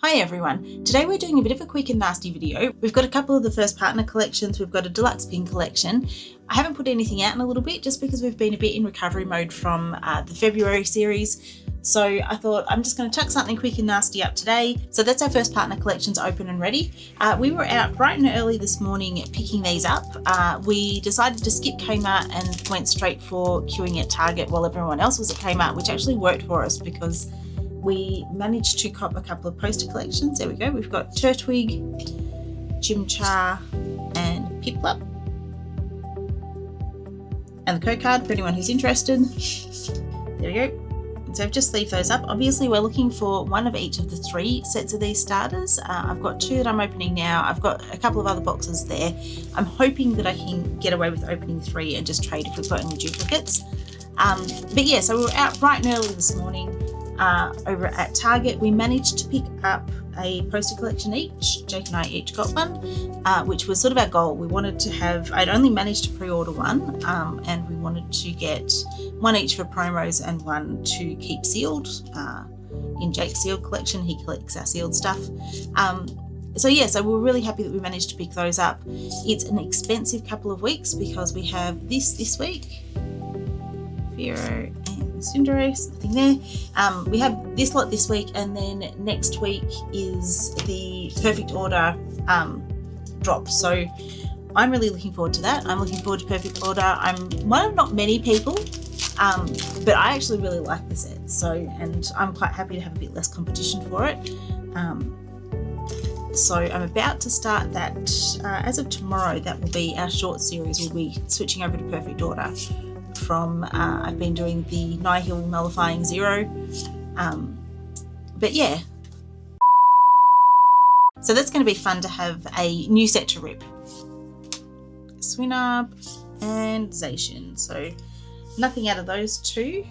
Hi everyone, today we're doing a bit of a quick and nasty video. We've got a couple of the first partner collections, we've got a deluxe pin collection. I haven't put anything out in a little bit just because we've been a bit in recovery mode from the February series. So I thought I'm just going to chuck something quick and nasty up today. So that's our first partner collections open and ready. We were out bright and early this morning picking these up. We decided to skip Kmart and went straight for queuing at Target while everyone else was at Kmart, which actually worked for us because we managed to cop a couple of poster collections. There we go. We've got Turtwig, Chimchar, and Piplup. And the code card for anyone who's interested. There we go. So I've just sleeved those up. Obviously, we're looking for one of each of the three sets of these starters. I've got two that I'm opening now. I've got a couple of other boxes there. I'm hoping that I can get away with opening three and just trade if we've got any duplicates. But yeah, so we were out bright and early this morning. Over at Target, we managed to pick up a poster collection each. Jake and I each got one, which was sort of our goal. We wanted to have, I'd only managed to pre-order one, and we wanted to get one each for promos and one to keep sealed. In Jake's sealed collection, he collects our sealed stuff. So we were really happy that we managed to pick those up. It's an expensive couple of weeks because we have this week, Firo and Cinderace, nothing there. We have this lot this week, and then next week is the Perfect Order drop. So I'm really looking forward to that. I'm looking forward to Perfect Order. I'm one of not many people, but I actually really like the set. And I'm quite happy to have a bit less competition for it. So I'm about to start that. As of tomorrow, that will be our short series. We'll be switching over to Perfect Order. I've been doing the Nihil Nullifying Zero, but yeah, so that's going to be fun to have a new set to rip. Swinub and Zacian, so nothing out of those two.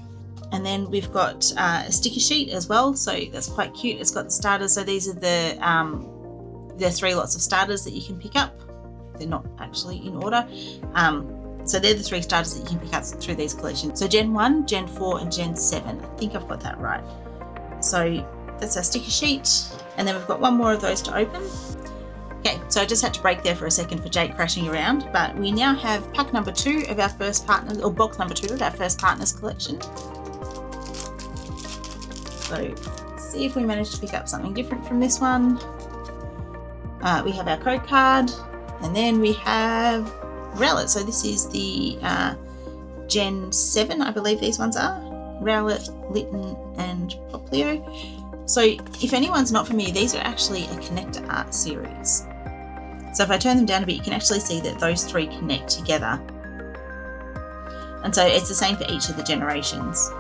And then we've got a sticker sheet as well, so that's quite cute. It's got the starters, so these are the three lots of starters that you can pick up. They're not actually in order. So they're the three starters that you can pick up through these collections. So Gen 1, Gen 4 and Gen 7. I think I've got that right. So that's our sticker sheet. And then we've got one more of those to open. Okay, so I just had to break there for a second for Jake crashing around, but we now have pack number 2 of our first partners, or box number 2 of our first partners collection. So see if we manage to pick up something different from this one. We have our code card, and then we have Rowlet. So this is the Gen 7, I believe these ones are. Rowlet, Litten and Poplio. So if anyone's not familiar, these are actually a connector art series. So if I turn them down a bit, you can actually see that those three connect together. And so it's the same for each of the generations.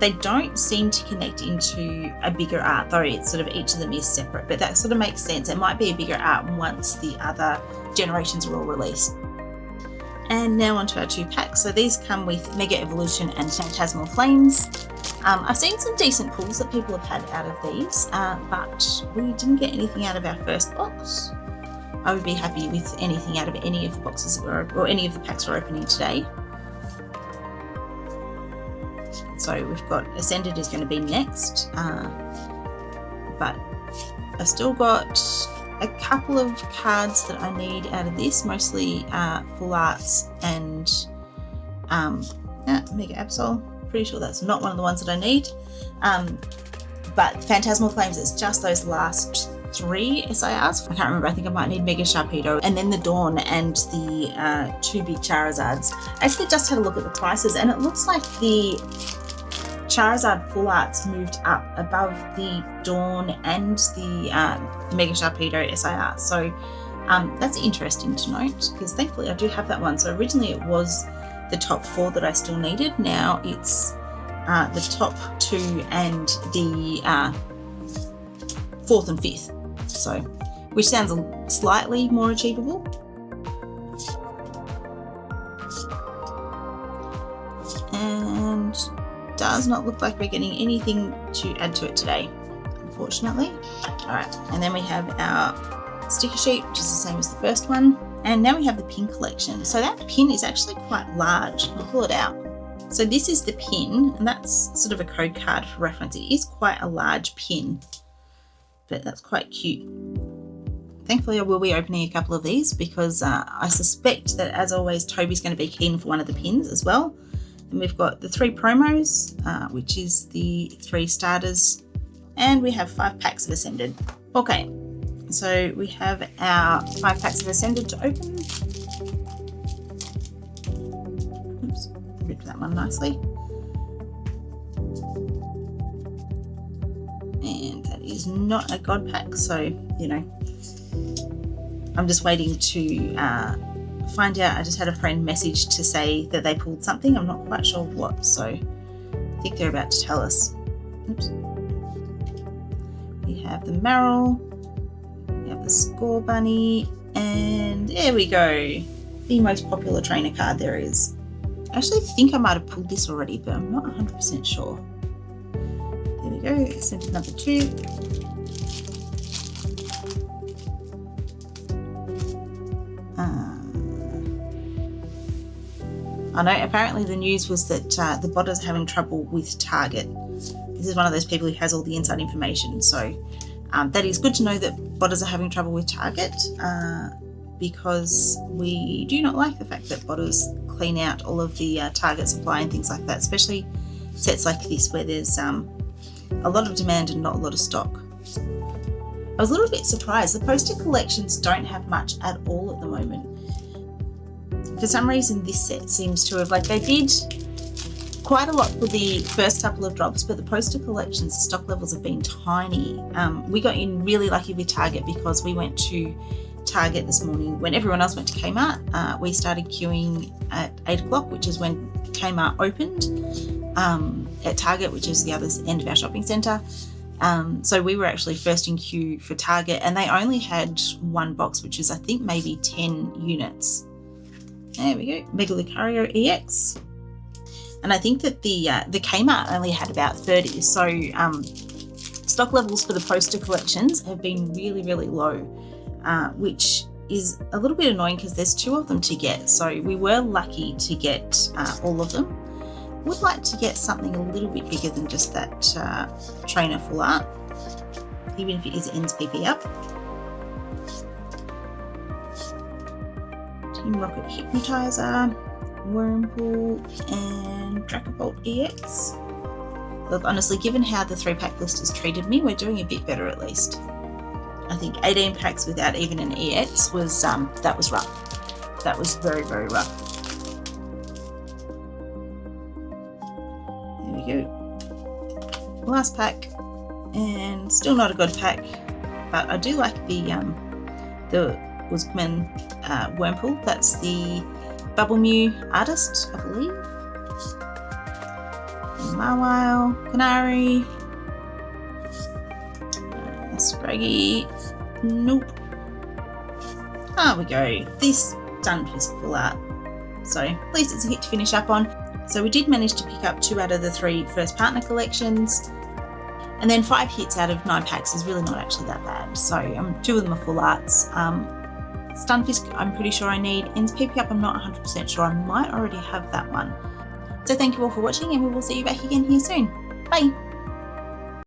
They don't seem to connect into a bigger art though, it's sort of each of them is separate, but that sort of makes sense. It might be a bigger art once the other generations are all released. And now onto our 2 packs. So these come with Mega Evolution and Phantasmal Flames. I've seen some decent pulls that people have had out of these, but we didn't get anything out of our first box. I would be happy with anything out of any of the boxes or any of the packs we're opening today. So we've got Ascended is going to be next, but I've still got a couple of cards that I need out of this, mostly Full Arts and Mega Absol. Pretty sure that's not one of the ones that I need, but Phantasmal Flames is just those last 3 SIRs. I can't remember, I think I might need Mega Sharpedo and then the Dawn and the 2 big Charizards. I actually just had a look at the prices and it looks like the Charizard Full Arts moved up above the Dawn and the Mega Sharpedo SIR. So that's interesting to note because thankfully I do have that one. So originally it was the top 4 that I still needed. Now it's the top 2 and the 4th and 5th. So, which sounds slightly more achievable. And does not look like we're getting anything to add to it today, unfortunately. Alright, and then we have our sticker sheet, which is the same as the first one. And now we have the pin collection. So that pin is actually quite large. I'll pull it out. So this is the pin, and that's sort of a code card for reference. It is quite a large pin. but that's quite cute. Thankfully, I will be opening a couple of these because I suspect that, as always, Toby's going to be keen for one of the pins as well. And we've got the 3 promos, which is the 3 starters, and we have 5 packs of Ascended. Okay, so we have our 5 packs of Ascended to open. Oops, ripped that one nicely. And that is not a God pack, so, you know, I'm just waiting to find out. I just had a friend message to say that they pulled something. I'm not quite sure what, so I think they're about to tell us. Oops. We have the Marill, we have the Score Bunny, and there we go. The most popular trainer card there is. I actually think I might have pulled this already, but I'm not 100% sure. There we go, Ascended number 2. I know apparently the news was that the bot is having trouble with Target. This is one of those people who has all the inside information, so that is good to know that botters are having trouble with Target because we do not like the fact that botters clean out all of the Target supply and things like that, especially sets like this where there's a lot of demand and not a lot of stock. I was a little bit surprised. The poster collections don't have much at all at the moment. For some reason, this set seems to have, like, they did quite a lot for the first couple of drops, but the poster collections, the stock levels have been tiny. We got in really lucky with Target because we went to Target this morning when everyone else went to Kmart. We started queuing at 8 o'clock, which is when Kmart opened, at Target, which is the other end of our shopping centre. So we were actually first in queue for Target, and they only had one box, which is I think maybe 10 units. There we go, Mega Lucario EX. And I think that the Kmart only had about 30. So stock levels for the poster collections have been really, really low, which is a little bit annoying because there's 2 of them to get. So we were lucky to get all of them. Would like to get something a little bit bigger than just that trainer full art, even if it is ends PP up. Team Rocket Hypnotizer, Wurmple, and Dracobolt EX. Look, honestly, given how the 3-pack list has treated me, we're doing a bit better at least. I think 18 packs without even an EX was that was rough. That was very, very rough. There we go. Last pack, and still not a good pack, but I do like the Guzman Wurmple. That's the Bubble Mew artist, I believe. Mawile, Canary, Scraggy, nope. There we go. This Stunfisk full art. So at least it's a hit to finish up on. So we did manage to pick up 2 out of the 3 first partner collections. And then 5 hits out of 9 packs is really not actually that bad. So 2 of them are full arts. Stunfisk, I'm pretty sure I need. Ends PP up, I'm not 100% sure. I might already have that one. So thank you all for watching, and we will see you back again here soon. Bye!